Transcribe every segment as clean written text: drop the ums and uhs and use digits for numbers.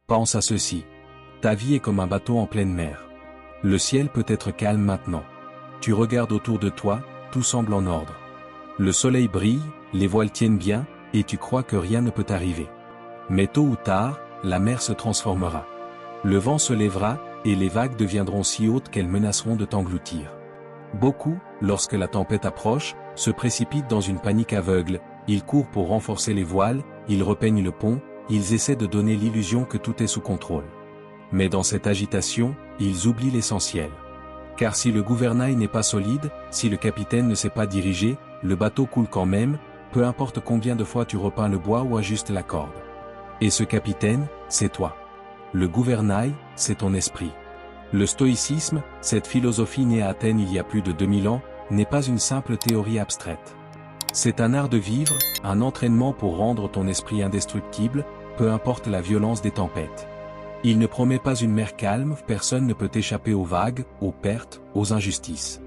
Pense à ceci. Ta vie est comme un bateau en pleine mer. Le ciel peut être calme maintenant. Tu regardes autour de toi, tout semble en ordre. Le soleil brille, les voiles tiennent bien, et tu crois que rien ne peut t'arriver. Mais tôt ou tard, la mer se transformera. Le vent se lèvera, et les vagues deviendront si hautes qu'elles menaceront de t'engloutir. Beaucoup, lorsque la tempête approche, se précipitent dans une panique aveugle, ils courent pour renforcer les voiles, ils repeignent le pont, ils essaient de donner l'illusion que tout est sous contrôle. Mais dans cette agitation, ils oublient l'essentiel. Car si le gouvernail n'est pas solide, si le capitaine ne sait pas diriger, le bateau coule quand même, peu importe combien de fois tu repeins le bois ou ajustes la corde. Et ce capitaine, c'est toi. Le gouvernail, c'est ton esprit. Le stoïcisme, cette philosophie née à Athènes il y a plus de 2000 ans, n'est pas une simple théorie abstraite. C'est un art de vivre, un entraînement pour rendre ton esprit indestructible, peu importe la violence des tempêtes. Il ne promet pas une mer calme, personne ne peut échapper aux vagues, aux pertes, aux injustices.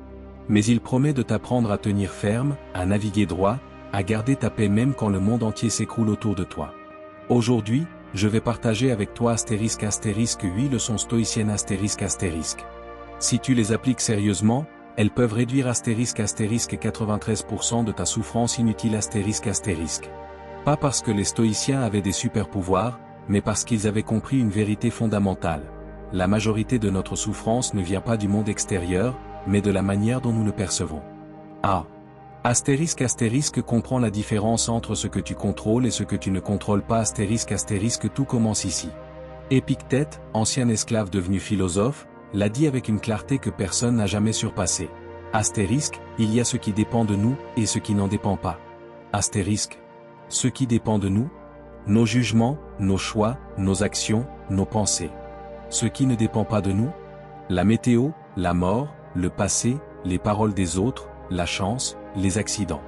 Mais il promet de t'apprendre à tenir ferme, à naviguer droit, à garder ta paix même quand le monde entier s'écroule autour de toi. Aujourd'hui, je vais partager avec toi *** 8 leçons stoïciennes ***. Si tu les appliques sérieusement, elles peuvent réduire *** 93% de ta souffrance inutile ***. Pas parce que les stoïciens avaient des super pouvoirs, mais parce qu'ils avaient compris une vérité fondamentale. La majorité de notre souffrance ne vient pas du monde extérieur, mais de la manière dont nous le percevons. A. ** comprend la différence entre ce que tu contrôles et ce que tu ne contrôles pas ** tout commence ici. Épictète, ancien esclave devenu philosophe, l'a dit avec une clarté que personne n'a jamais surpassée. Il y a ce qui dépend de nous, et ce qui n'en dépend pas. Ce qui dépend de nous? Nos jugements, nos choix, nos actions, nos pensées. Ce qui ne dépend pas de nous? La météo, la mort, le passé, les paroles des autres, la chance, les accidents.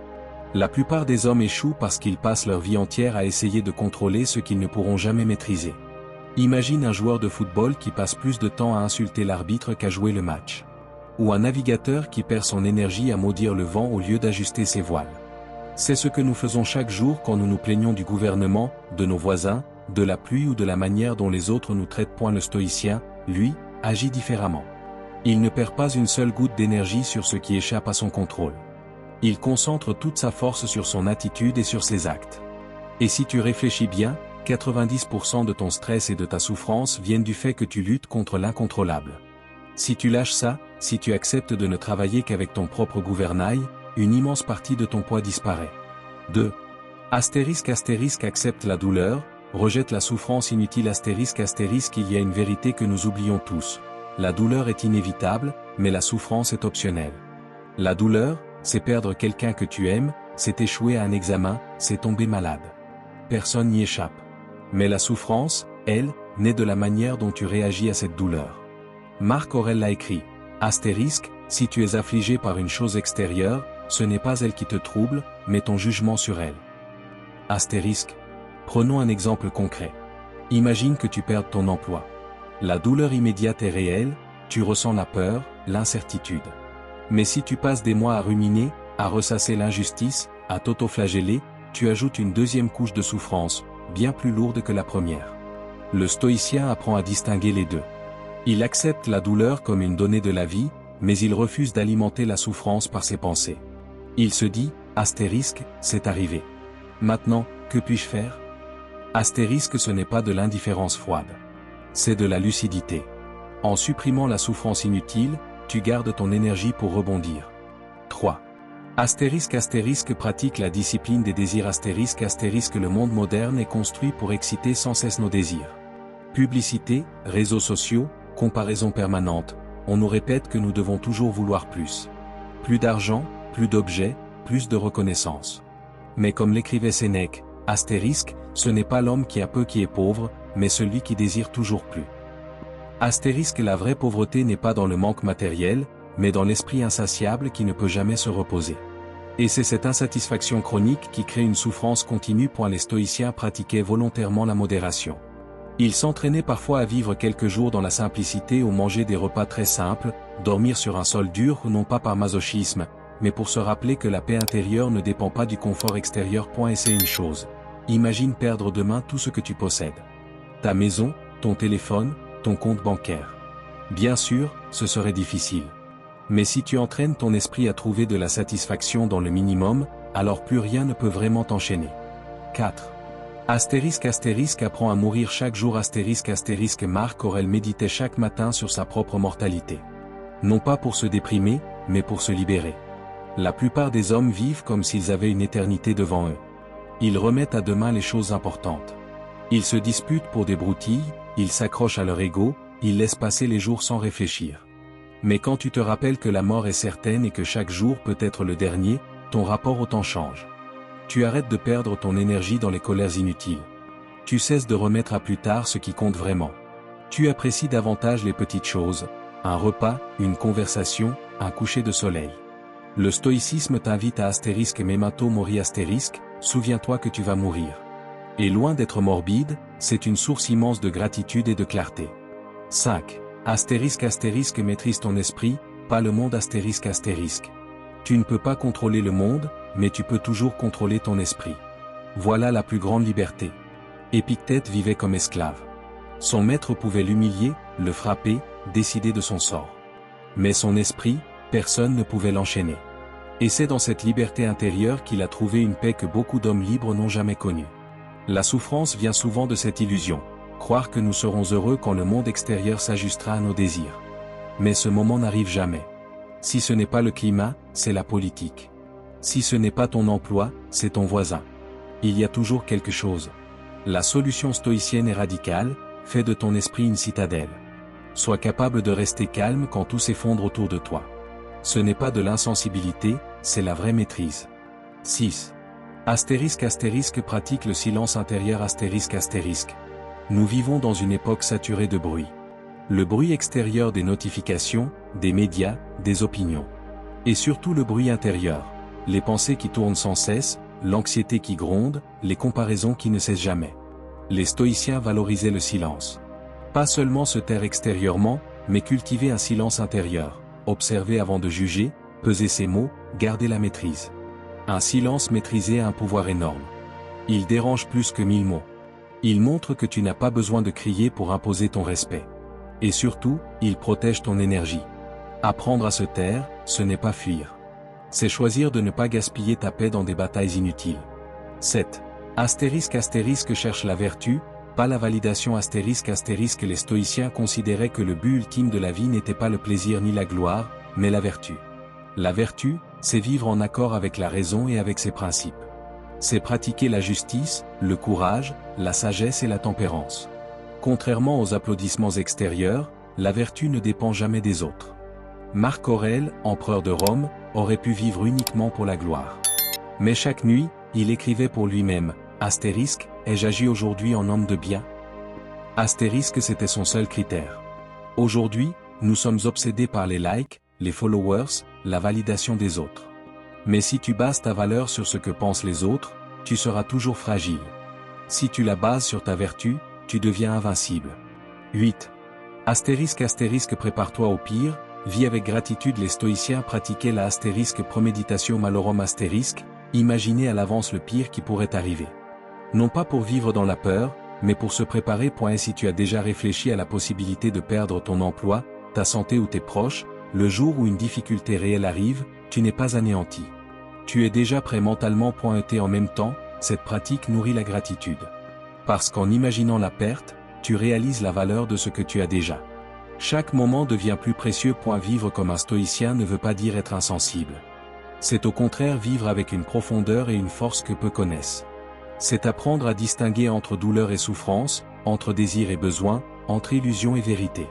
La plupart des hommes échouent parce qu'ils passent leur vie entière à essayer de contrôler ce qu'ils ne pourront jamais maîtriser. Imagine un joueur de football qui passe plus de temps à insulter l'arbitre qu'à jouer le match. Ou un navigateur qui perd son énergie à maudire le vent au lieu d'ajuster ses voiles. C'est ce que nous faisons chaque jour quand nous nous plaignons du gouvernement, de nos voisins, de la pluie ou de la manière dont les autres nous traitent. Le stoïcien, lui, agit différemment. Il ne perd pas une seule goutte d'énergie sur ce qui échappe à son contrôle. Il concentre toute sa force sur son attitude et sur ses actes. Et si tu réfléchis bien, 90% de ton stress et de ta souffrance viennent du fait que tu luttes contre l'incontrôlable. Si tu lâches ça, si tu acceptes de ne travailler qu'avec ton propre gouvernail, une immense partie de ton poids disparaît. 2. *** accepte la douleur, rejette la souffrance inutile *** il y a une vérité que nous oublions tous. La douleur est inévitable, mais la souffrance est optionnelle. La douleur, c'est perdre quelqu'un que tu aimes, c'est échouer à un examen, c'est tomber malade. Personne n'y échappe. Mais la souffrance, elle, naît de la manière dont tu réagis à cette douleur. Marc Aurèle l'a écrit, *** si tu es affligé par une chose extérieure, ce n'est pas elle qui te trouble, mais ton jugement sur elle. Prenons un exemple concret. Imagine que tu perdes ton emploi. La douleur immédiate est réelle, tu ressens la peur, l'incertitude. Mais si tu passes des mois à ruminer, à ressasser l'injustice, à t'autoflageller, tu ajoutes une deuxième couche de souffrance, bien plus lourde que la première. Le stoïcien apprend à distinguer les deux. Il accepte la douleur comme une donnée de la vie, mais il refuse d'alimenter la souffrance par ses pensées. Il se dit, *** c'est arrivé. Maintenant, que puis-je faire? Ce n'est pas de l'indifférence froide. C'est de la lucidité. En supprimant la souffrance inutile, tu gardes ton énergie pour rebondir. 3. *** pratique la discipline des désirs *** Le monde moderne est construit pour exciter sans cesse nos désirs. Publicité, réseaux sociaux, comparaison permanente, on nous répète que nous devons toujours vouloir plus. Plus d'argent, plus d'objets, plus de reconnaissance. Mais comme l'écrivait Sénèque, *** ce n'est pas l'homme qui a peu qui est pauvre, mais celui qui désire toujours plus. La vraie pauvreté n'est pas dans le manque matériel, mais dans l'esprit insatiable qui ne peut jamais se reposer. Et c'est cette insatisfaction chronique qui crée une souffrance continue. Les stoïciens pratiquaient volontairement la modération. Ils s'entraînaient parfois à vivre quelques jours dans la simplicité ou manger des repas très simples, dormir sur un sol dur non pas par masochisme, mais pour se rappeler que la paix intérieure ne dépend pas du confort extérieur. Et c'est une chose. Imagine perdre demain tout ce que tu possèdes. Ta maison, ton téléphone, ton compte bancaire. Bien sûr, ce serait difficile. Mais si tu entraînes ton esprit à trouver de la satisfaction dans le minimum, alors plus rien ne peut vraiment t'enchaîner. 4. Apprend à mourir chaque jour. Marc Aurèle méditait chaque matin sur sa propre mortalité. Non pas pour se déprimer, mais pour se libérer. La plupart des hommes vivent comme s'ils avaient une éternité devant eux. Ils remettent à demain les choses importantes. Ils se disputent pour des broutilles, ils s'accrochent à leur ego, ils laissent passer les jours sans réfléchir. Mais quand tu te rappelles que la mort est certaine et que chaque jour peut être le dernier, ton rapport au temps change. Tu arrêtes de perdre ton énergie dans les colères inutiles. Tu cesses de remettre à plus tard ce qui compte vraiment. Tu apprécies davantage les petites choses, un repas, une conversation, un coucher de soleil. Le stoïcisme t'invite à memento mori souviens-toi que tu vas mourir. Et loin d'être morbide, c'est une source immense de gratitude et de clarté. 5. Maîtrise ton esprit, pas le monde Tu ne peux pas contrôler le monde, mais tu peux toujours contrôler ton esprit. Voilà la plus grande liberté. Épictète vivait comme esclave. Son maître pouvait l'humilier, le frapper, décider de son sort. Mais son esprit, personne ne pouvait l'enchaîner. Et c'est dans cette liberté intérieure qu'il a trouvé une paix que beaucoup d'hommes libres n'ont jamais connue. La souffrance vient souvent de cette illusion, croire que nous serons heureux quand le monde extérieur s'ajustera à nos désirs. Mais ce moment n'arrive jamais. Si ce n'est pas le climat, c'est la politique. Si ce n'est pas ton emploi, c'est ton voisin. Il y a toujours quelque chose. La solution stoïcienne est radicale, fais de ton esprit une citadelle. Sois capable de rester calme quand tout s'effondre autour de toi. Ce n'est pas de l'insensibilité, c'est la vraie maîtrise. 6. Pratique le silence intérieur. Nous vivons dans une époque saturée de bruit. Le bruit extérieur des notifications, des médias, des opinions. Et surtout le bruit intérieur. Les pensées qui tournent sans cesse, l'anxiété qui gronde, les comparaisons qui ne cessent jamais. Les stoïciens valorisaient le silence. Pas seulement se taire extérieurement, mais cultiver un silence intérieur. Observer avant de juger, peser ses mots, garder la maîtrise. Un silence maîtrisé a un pouvoir énorme. Il dérange plus que 1000 mots. Il montre que tu n'as pas besoin de crier pour imposer ton respect. Et surtout, il protège ton énergie. Apprendre à se taire, ce n'est pas fuir. C'est choisir de ne pas gaspiller ta paix dans des batailles inutiles. 7. Cherche la vertu, pas la validation. Les stoïciens considéraient que le but ultime de la vie n'était pas le plaisir ni la gloire, mais la vertu. La vertu, c'est vivre en accord avec la raison et avec ses principes. C'est pratiquer la justice, le courage, la sagesse et la tempérance. Contrairement aux applaudissements extérieurs, la vertu ne dépend jamais des autres. Marc Aurèle, empereur de Rome, aurait pu vivre uniquement pour la gloire. Mais chaque nuit, il écrivait pour lui-même, ai-je agi aujourd'hui en homme de bien? C'était son seul critère. Aujourd'hui, nous sommes obsédés par les likes, les followers, la validation des autres. Mais si tu bases ta valeur sur ce que pensent les autres, tu seras toujours fragile. Si tu la bases sur ta vertu, tu deviens invincible. 8. Prépare-toi au pire, vis avec gratitude. Les stoïciens pratiquaient la premeditatio malorum imaginer à l'avance le pire qui pourrait arriver. Non pas pour vivre dans la peur, mais pour se préparer. Si tu as déjà réfléchi à la possibilité de perdre ton emploi, ta santé ou tes proches, le jour où une difficulté réelle arrive, tu n'es pas anéanti. Tu es déjà prêt mentalement. Et en même temps, cette pratique nourrit la gratitude. Parce qu'en imaginant la perte, tu réalises la valeur de ce que tu as déjà. Chaque moment devient plus précieux. Vivre comme un stoïcien ne veut pas dire être insensible. C'est au contraire vivre avec une profondeur et une force que peu connaissent. C'est apprendre à distinguer entre douleur et souffrance, entre désir et besoin, entre illusion et vérité.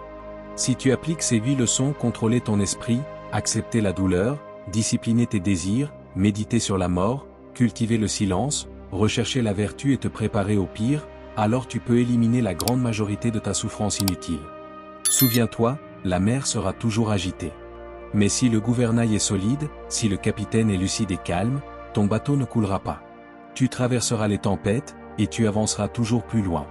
Si tu appliques ces 8 leçons, contrôler ton esprit, accepter la douleur, discipliner tes désirs, méditer sur la mort, cultiver le silence, rechercher la vertu et te préparer au pire, alors tu peux éliminer la grande majorité de ta souffrance inutile. Souviens-toi, la mer sera toujours agitée. Mais si le gouvernail est solide, si le capitaine est lucide et calme, ton bateau ne coulera pas. Tu traverseras les tempêtes, et tu avanceras toujours plus loin.